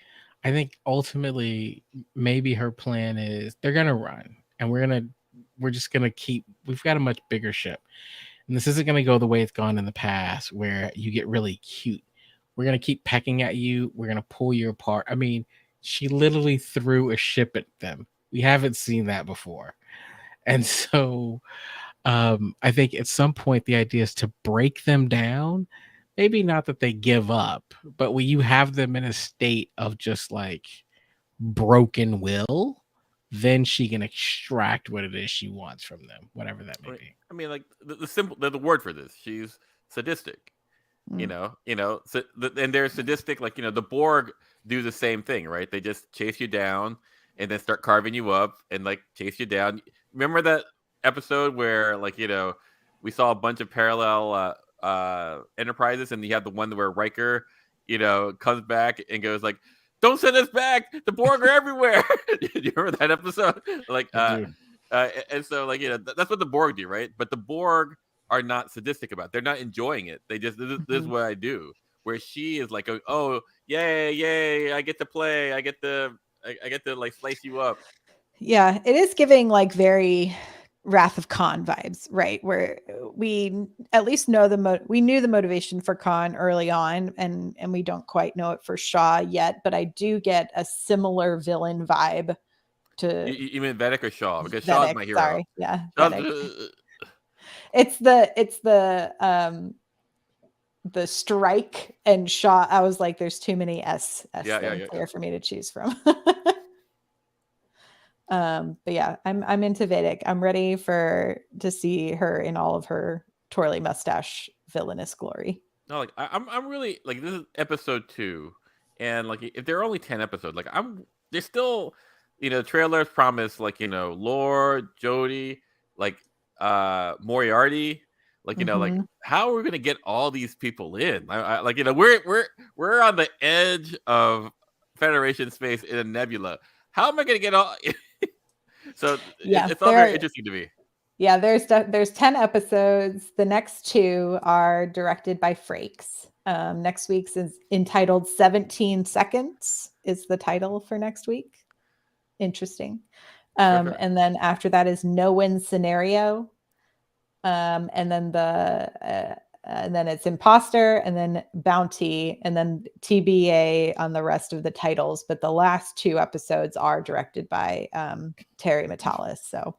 ultimately maybe her plan is they're gonna run, and we're just gonna we've got a much bigger ship, and this isn't gonna go the way it's gone in the past where you get really cute. We're gonna keep pecking at you. We're gonna pull you apart. I mean, she literally threw a ship at them. We haven't seen that before, and so I think at some point the idea is to break them down. Maybe not that they give up, but when you have them in a state of just like broken will, then she can extract what it is she wants from them, whatever that may be. I mean, like the word for this, she's sadistic. And they're sadistic. Like the Borg do the same thing, right? They just chase you down and then start carving you up and like chase you down. Remember that episode where like we saw a bunch of parallel Enterprises, and you have the one where Riker comes back and goes like, don't send us back, the Borg are everywhere. Do you remember that episode? Like and so like that's what the Borg do, right? But the Borg are not sadistic about it. They're not enjoying it. They just this is what I do. Where she is like, oh yay, I get to play, I get to like slice you up. Yeah, it is giving like very Wrath of Khan vibes, right? Where we at least know we knew the motivation for Khan early on, and we don't quite know it for Shaw yet, but I do get a similar villain vibe to you mean Vedic or Shaw? Because Vedic, Shaw's my hero. Sorry, yeah. It's the strike and Shaw. I was like, there's too many S things there for me to choose from. But yeah, I'm into Vedic. I'm ready to see her in all of her twirly mustache villainous glory. No, like I'm really like, this is episode 2, and like if there are only 10 episodes, like there's still trailers promise like Lord, Jodie, like Moriarty, like like how are we gonna get all these people in? I like we're on the edge of Federation space in a nebula. How am I gonna get all? So yeah, it's all very interesting to me. Yeah, there's 10 episodes. The next 2 are directed by Frakes. Next week's is entitled 17 Seconds is the title for next week. Interesting. Sure. And then after that is No Win Scenario. And then and then it's Imposter, and then Bounty, and then TBA on the rest of the titles. But the last 2 episodes are directed by Terry Metalis. So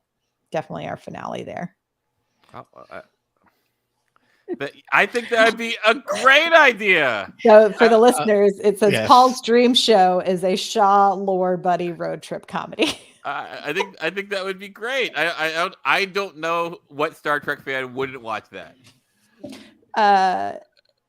definitely our finale there. But I think that would be a great idea. So for the listeners, it says yes. Paul's Dream Show is a Shaw lore buddy road trip comedy. I think that would be great. I don't know what Star Trek fan wouldn't watch that.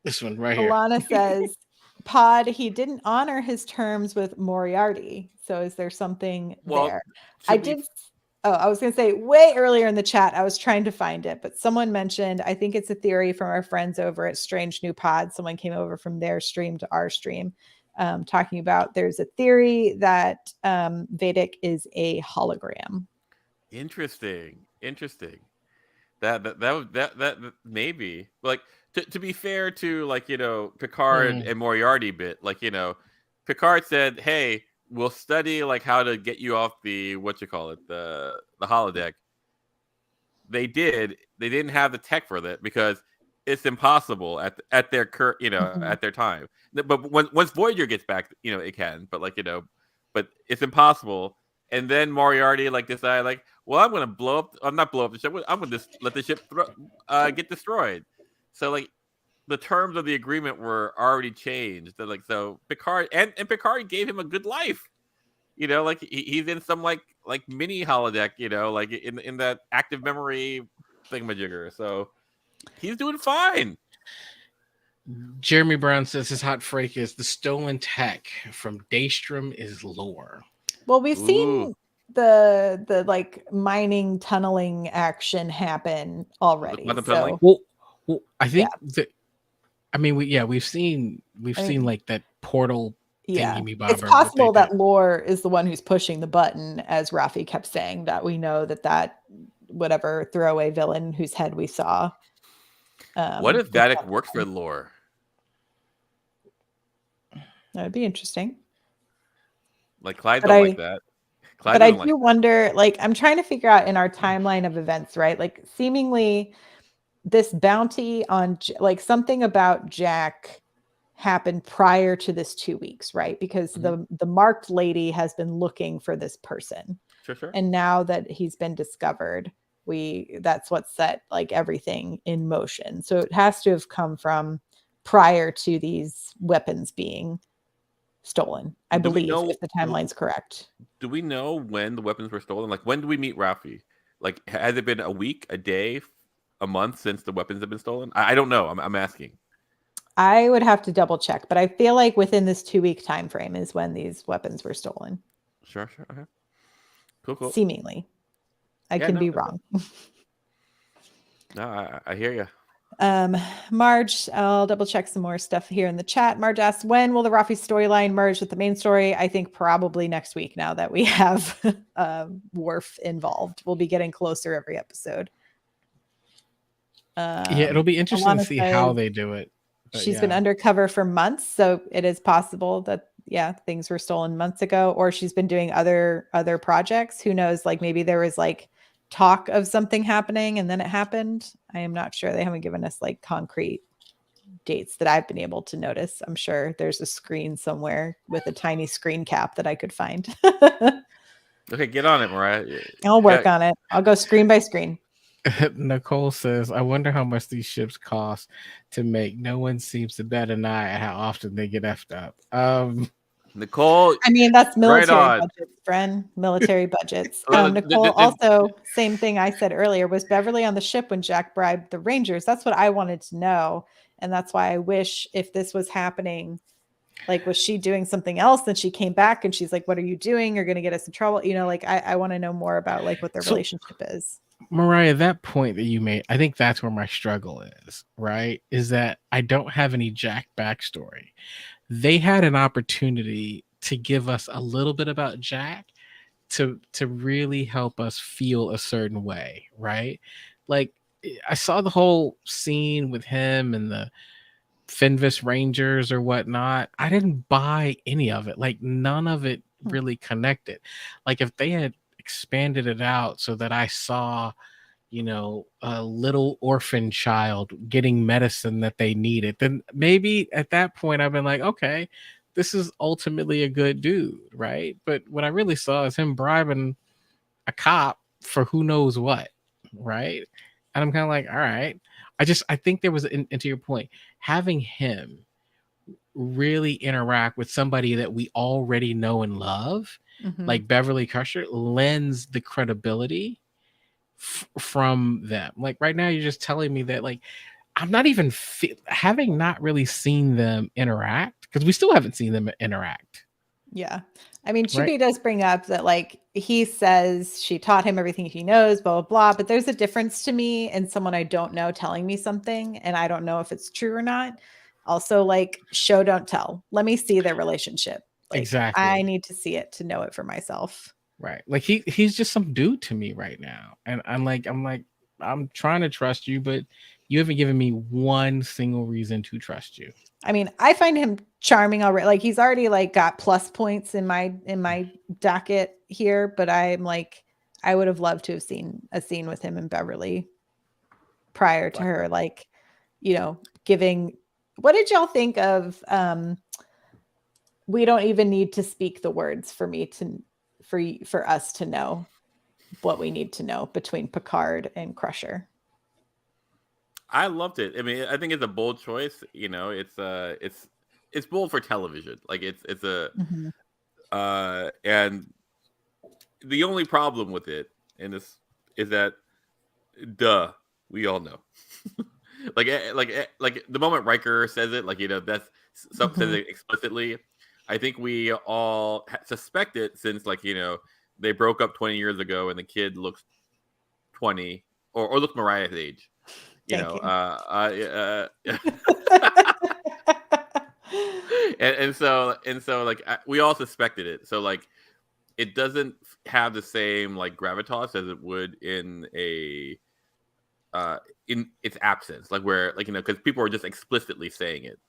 This one right here. Alana says, Pod, he didn't honor his terms with Moriarty. So is there something there? I was going to say way earlier in the chat, I was trying to find it, but someone mentioned, I think it's a theory from our friends over at Strange New Pod. Someone came over from their stream to our stream, talking about there's a theory that Vedic is a hologram. Interesting. That maybe, like, to be fair to, like, Picard and Moriarty bit, like, Picard said, hey, we'll study, like, how to get you off the the holodeck. They didn't have the tech for that because it's impossible at their current, at their time. But once Voyager gets back, it can, but, like, but it's impossible. And then Moriarty, like, decided, like, well, I'm not blow up the ship. I'm gonna just let the ship get destroyed. So, like, the terms of the agreement were already changed. Like, so Picard and Picard gave him a good life. Like, he's in some like mini holodeck. Like in that active memory thingamajigger. So he's doing fine. Jeremy Brown says his hot freak is the stolen tech from Daystrom is lore. Well, we've seen the like mining tunneling action happen already. So. Well, I think that. I mean, we've seen like that portal. Yeah, it's possible that Lore is the one who's pushing the button, as Rafi kept saying. That we know that whatever throwaway villain whose head we saw. What if Vedic works for Lore? That would be interesting. Like, Clyde don't like that. But I do wonder, like, I'm trying to figure out in our timeline of events, right? Like, seemingly this bounty on, like, something about Jack happened prior to this 2 weeks, right? Because the marked lady has been looking for this person. Sure. And now that he's been discovered, that's what set, like, everything in motion. So it has to have come from prior to these weapons being stolen, I believe, if the timeline's correct. Do we know when the weapons were stolen? Like, when do we meet Rafi? Like, has it been a week, a day, a month since the weapons have been stolen? I don't know. I'm asking. I would have to double check, but I feel like within this 2 week time frame is when these weapons were stolen. Sure. Okay. Cool. Seemingly. I can be wrong. No, I hear you. Marge, I'll double check some more stuff here in the chat. Marge asks, when will the Rafi storyline merge with the main story? I think probably next week, now that we have Worf involved. We'll be getting closer every episode. It'll be interesting to see how they do it. She's been undercover for months, so it is possible that things were stolen months ago, or she's been doing other projects. Who knows? Like, maybe there was like talk of something happening and then it happened. I am not sure. They haven't given us like concrete dates that I've been able to notice. I'm sure there's a screen somewhere with a tiny screen cap that I could find. Okay, get on it, Myrriah. I'll work on it. I'll go screen by screen. Nicole says, I wonder how much these ships cost to make. No one seems to bat an eye at how often they get effed up. Nicole, I mean, that's military budgets, friend. Military budgets. Nicole, also, same thing I said earlier, was Beverly on the ship when Jack bribed the Rangers? That's what I wanted to know. And that's why I wish, if this was happening, like, was she doing something else? Then she came back and she's like, what are you doing? You're going to get us in trouble. Like, I want to know more about like what their relationship is. Myrriah, that point that you made, I think that's where my struggle is, right? Is that I don't have any Jack backstory. They had an opportunity to give us a little bit about Jack to really help us feel a certain way, right? Like I saw the whole scene with him and the Finvis Rangers or whatnot. I didn't buy any of it. Like none of it really connected. Like if they had expanded it out so that I saw, a little orphan child getting medicine that they needed, then maybe at that point I've been like, okay, this is ultimately a good dude, right? But what I really saw is him bribing a cop for who knows what, right? And I'm kind of like, all right. I think there was, and to your point, having him really interact with somebody that we already know and love, like Beverly Crusher, lends the credibility from them. Like right now, you're just telling me that, like, I'm not even having not really seen them interact, because we still haven't seen them interact. Yeah. I mean, Right. Chibi does bring up that, like, he says she taught him everything he knows, blah, blah, blah. But there's a difference to me and someone I don't know telling me something, and I don't know if it's true or not. Also, like, show, don't tell. Let me see their relationship. Like, Exactly. I need to see it to know it for myself. Right. Like he's just some dude to me right now. And I'm like, I'm trying to trust you, but you haven't given me one single reason to trust you. I mean, I find him charming already. Like, he's already like got plus points in my docket here, but I'm like, I would have loved to have seen a scene with him and Beverly prior to her, like, giving. What did y'all think of we don't even need to speak the words for me to for us to know what we need to know between Picard and Crusher? I loved it. I mean, I think it's a bold choice. It's bold for television. Like it's a and the only problem with it in this is that we all know. like the moment Riker says it, like that's something says it explicitly. I think we all suspect it since, like, they broke up 20 years ago and the kid looks 20 or look Myrriah's age. And so like we all suspected it. So like it doesn't have the same like gravitas as it would in its absence, like where, like, because people are just explicitly saying it.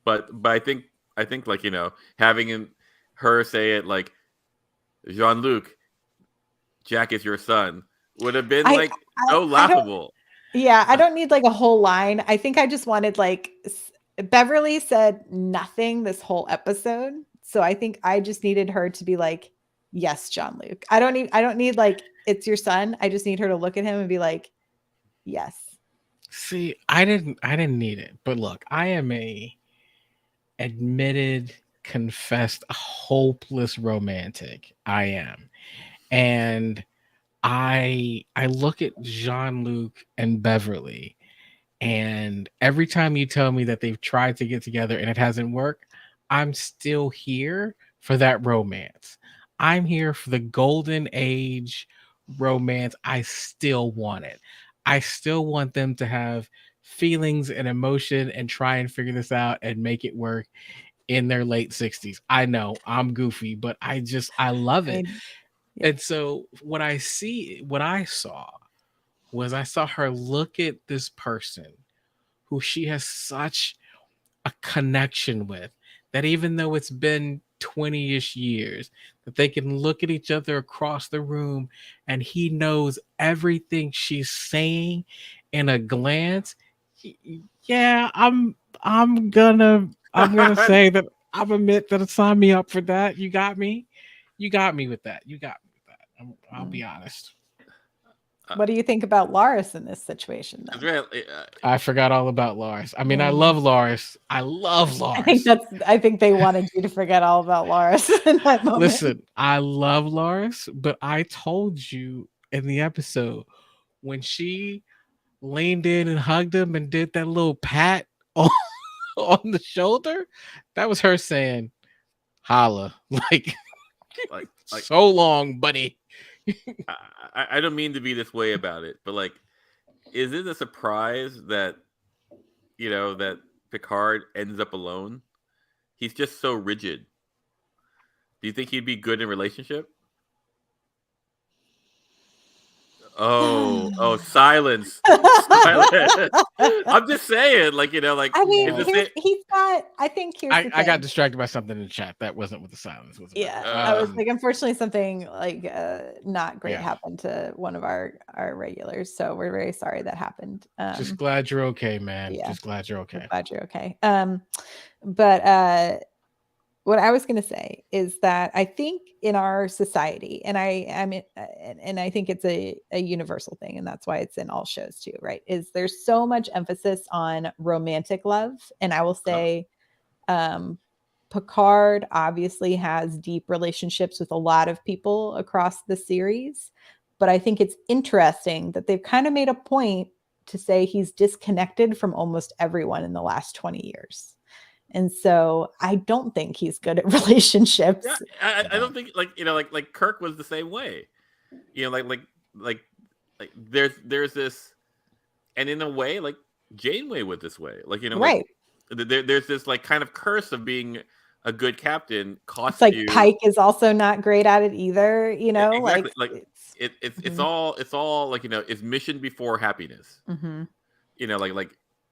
But I think like, having her say it like, Jean-Luc, Jack is your son, would have been so laughable. I don't need like a whole line. I think I just wanted, like, Beverly said nothing this whole episode. So I think I just needed her to be like, yes, Jean-Luc. I don't need like, it's your son. I just need her to look at him and be like, yes. See, I didn't need it. But look, I am a admitted, confessed, hopeless romantic. I am. And I look at Jean-Luc and Beverly, and every time you tell me that they've tried to get together and it hasn't worked, I'm still here for that romance. I'm here for the golden age romance. I still want it. I still want them to have feelings and emotion and try and figure this out and make it work in their late 60s. I know I'm goofy, but I love it. And so what I saw her look at this person who she has such a connection with, that even though it's been 20-ish years, that they can look at each other across the room and he knows everything she's saying in a glance. Yeah, I'm gonna say that I'll admit that sign me up for that. You got me with that. I'll be honest. What do you think about Laris in this situation, though? I forgot all about Laris. I mean, I love Laris. I think they wanted you to forget all about Laris in that moment. Listen, I love Laris, but I told you in the episode when she leaned in and hugged him and did that little pat on the shoulder, that was her saying, holla, like so long, buddy. I don't mean to be this way about it, but like, is it a surprise that that Picard ends up alone? He's just so rigid. Do you think he'd be good in a relationship? Oh, silence. Silence. I'm just saying, like, like I mean, if the he's got. I think here's the I got thing. distracted by something in the chat. That wasn't what the silence was about. Yeah, I was Um, like, unfortunately, something like not great Yeah. happened to one of our regulars, so we're very sorry that happened. Just glad you're okay, man. yeah. Just glad you're I'm okay. glad you're okay. But what I was going to say is that I think in our society, and I think it's a universal thing, and that's why it's in all shows too, right? Is there's so much emphasis on romantic love, and I will say, Picard obviously has deep relationships with a lot of people across the series, but I think it's interesting that they've kind of made a point to say he's disconnected from almost everyone in the last 20 years. And so I don't think he's good at relationships. yeah, I don't think like Kirk was the same way. Like there's this, and in a way, like Janeway was this way. Like Right. there's this like kind of curse of being a good captain costs It's like you. Pike is also not great at it either, Exactly. like It's Mhm. all like it's mission before happiness. Mhm.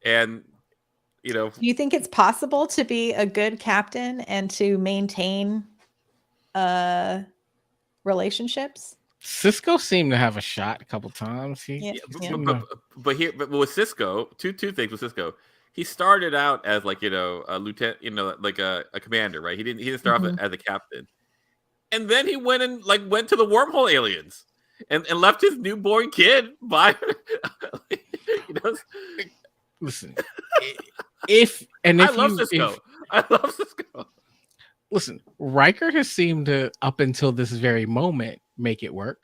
And Do you think it's possible to be a good captain and to maintain relationships? Cisco seemed to have a shot a couple times. Yeah. but with Cisco, two things with Cisco. He started out as like a lieutenant, like a commander, right? He didn't start off Mhm. as a captain, and then he went went to the wormhole aliens and left his newborn kid by. Listen, if I love Cisco. Listen, Riker has seemed to, up until this very moment, make it work.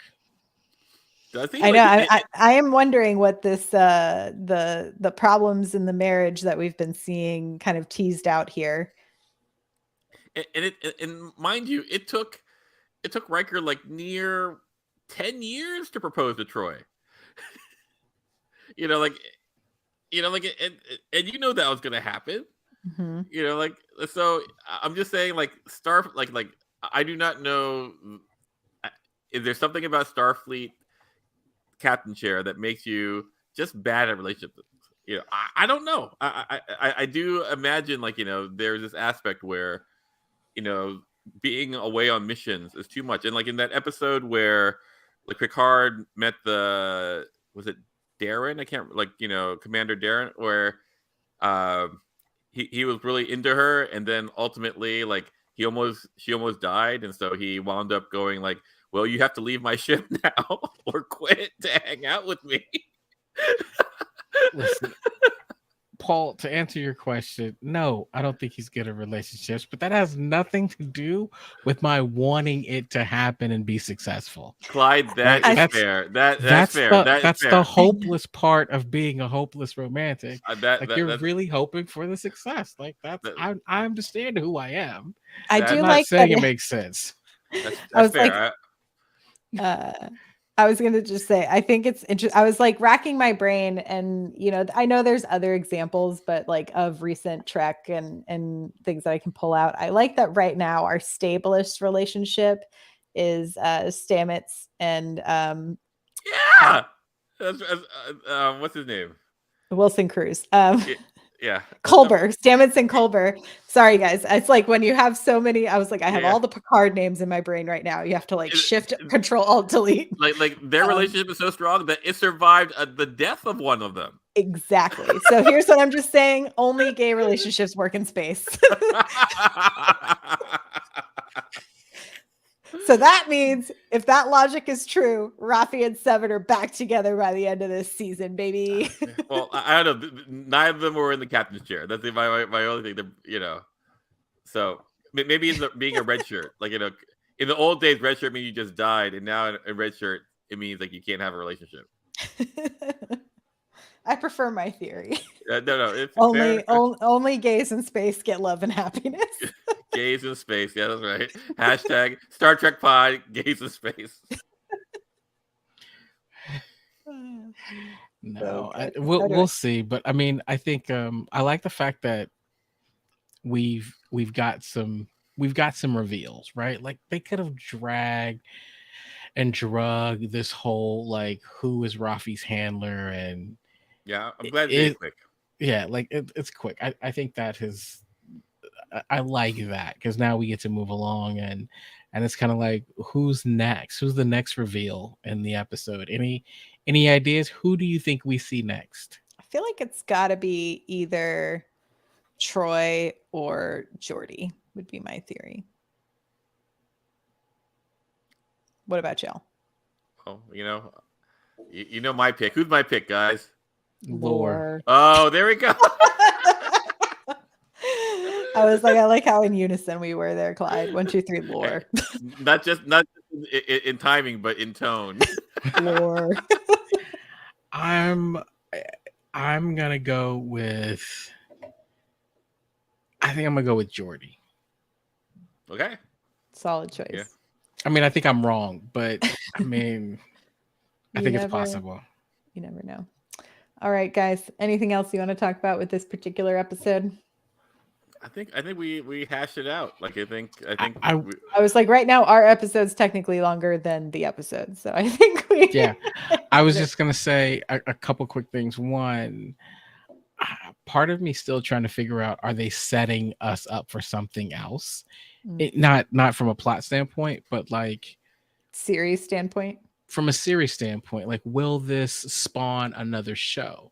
Does he? I know. I am wondering what this the problems in the marriage that we've been seeing kind of teased out here. And mind you, it took Riker like near 10 years to propose to Troy. And that was gonna happen. Mhm. So I'm just saying, like like I do not know. Is there something about Starfleet captain chair that makes you just bad at relationships? I don't know. I do imagine there's this aspect where being away on missions is too much, and like in that episode where like Picard met was it Darren? I can't Commander Darren, where he was really into her, and then ultimately like she almost died, and so he wound up going like, well, you have to leave my ship now or quit to hang out with me. Listen, Paul, to answer your question, no, I don't think he's good at relationships, but that has nothing to do with my wanting it to happen and be successful. Clyde, that's fair. That's fair. That's the hopeless part of being a hopeless romantic. You're really hoping for the success. Like I understand who I am. I do I'm not like saying that it makes sense. That's fair. I was going to just say, I think it's interesting. I was like racking my brain, and I know there's other examples, but like of recent Trek and things that I can pull out. I like that right now our stablest relationship is Stamets and yeah. What's his name? Wilson Cruz. Yeah. Culber, Stamets and Culber. Sorry, guys. It's like when you have so many, I was like, I have all the Picard names in my brain right now. You have to like shift, control, alt, delete. Like their relationship is so strong that it survived the death of one of them. Exactly. So here's what I'm just saying. Only gay relationships work in space. So that means if that logic is true, Rafi and Seven are back together by the end of this season, baby. Well, I don't know. Neither of them were in the captain's chair. That's my only thing. So maybe it's being a red shirt. Like in the old days, red shirt means you just died, and now a red shirt it means like you can't have a relationship. I prefer my theory. No, it's only gays in space get love and happiness. Gays in space, yeah, that's right. Hashtag Star Trek Pod, gays in space. No, we'll see, but I mean, I think I like the fact that we've got some reveals, right? Like they could have dragged. and drug this whole like who is Rafi's handler, and Yeah, I'm glad it- it's quick. yeah, like it's quick. I think that is I like that because now we get to move along, and it's kind of like who's next? Who's the next reveal in the episode? Any ideas? Who do you think we see next? I feel like it's got to be either Troy or Geordi would be my theory. What about y'all? Oh, you know my pick. Who's my pick, guys? Lore. Oh, there we go. I was like, I like how in unison we were there, Clyde. 1, 2, 3, lore. not just in timing, but in tone. Lore. I'm gonna go with. I think I'm gonna go with Geordi. Okay. Solid choice. Yeah. I mean, I think I'm wrong, but I mean, I think it's it's possible. You never know. All right, guys. Anything else you want to talk about with this particular episode? I think we hashed it out. Like I think I was like, right now our episode's technically longer than the episode, so I think we. Yeah, I was just gonna say a couple quick things. One, part of me still trying to figure out: are they setting us up for something else? Not from a plot standpoint, but like series standpoint. From a series standpoint, like will this spawn another show?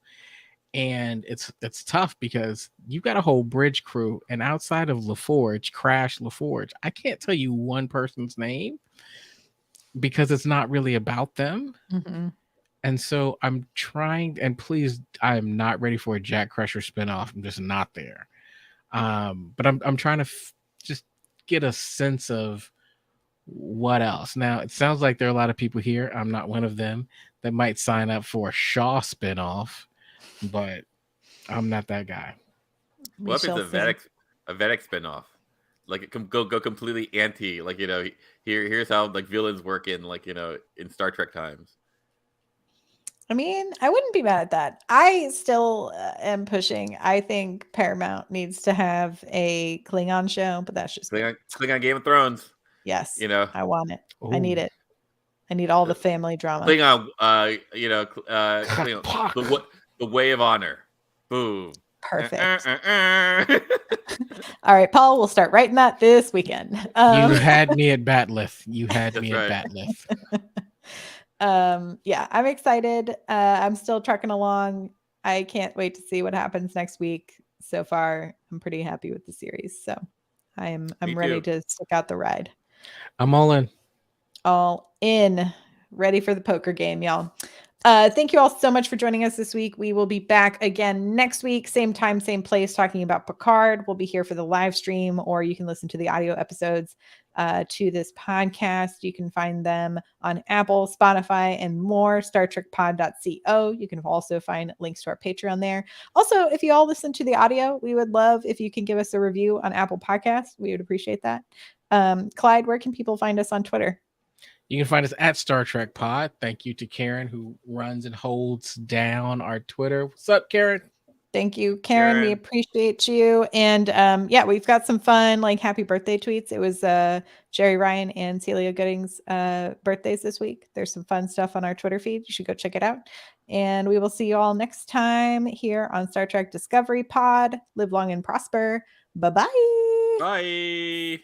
And it's tough because you've got a whole bridge crew, and outside of Crash LaForge, I can't tell you one person's name because it's not really about them. Mm-hmm. And so I'm trying, and please, I'm not ready for a Jack Crusher spinoff. I'm just not there. But I'm trying to just get a sense of what else. Now it sounds like there are a lot of people here. I'm not one of them that might sign up for a Shaw spinoff. But I'm not that guy. What if it's a Vedic spinoff? Like it can go completely anti. Like here's how like villains work in in Star Trek times. I mean, I wouldn't be mad at that. I still am pushing. I think Paramount needs to have a Klingon show, but that's just Klingon Game of Thrones. Yes, I want it. Ooh. I need it. I need all the family drama. Klingon, Klingon, the Way of Honor. Boom. Perfect. All right, Paul, we'll start writing that this weekend. You had me at Batleth. Yeah, I'm excited. I'm still trucking along. I can't wait to see what happens next week. So far, I'm pretty happy with the series. So I'm ready to stick out the ride. I'm all in. All in. Ready for the poker game, y'all. Thank you all so much for joining us this week. We will be back again next week, same time, same place, talking about Picard. We'll be here for the live stream, or you can listen to the audio episodes to this podcast. You can find them on Apple, Spotify, and more, StarTrekPod.co. You can also find links to our Patreon there. Also, if you all listen to the audio, we would love if you can give us a review on Apple Podcasts. We would appreciate that. Clyde, where can people find us on Twitter? You can find us at Star Trek Pod. Thank you to Karen, who runs and holds down our Twitter. What's up, Karen? Thank you, Karen. We appreciate you. And yeah, we've got some fun, like happy birthday tweets. It was Jerry Ryan and Celia Gooding's birthdays this week. There's some fun stuff on our Twitter feed. You should go check it out. And we will see you all next time here on Star Trek Discovery Pod. Live long and prosper. Bye-bye. Bye.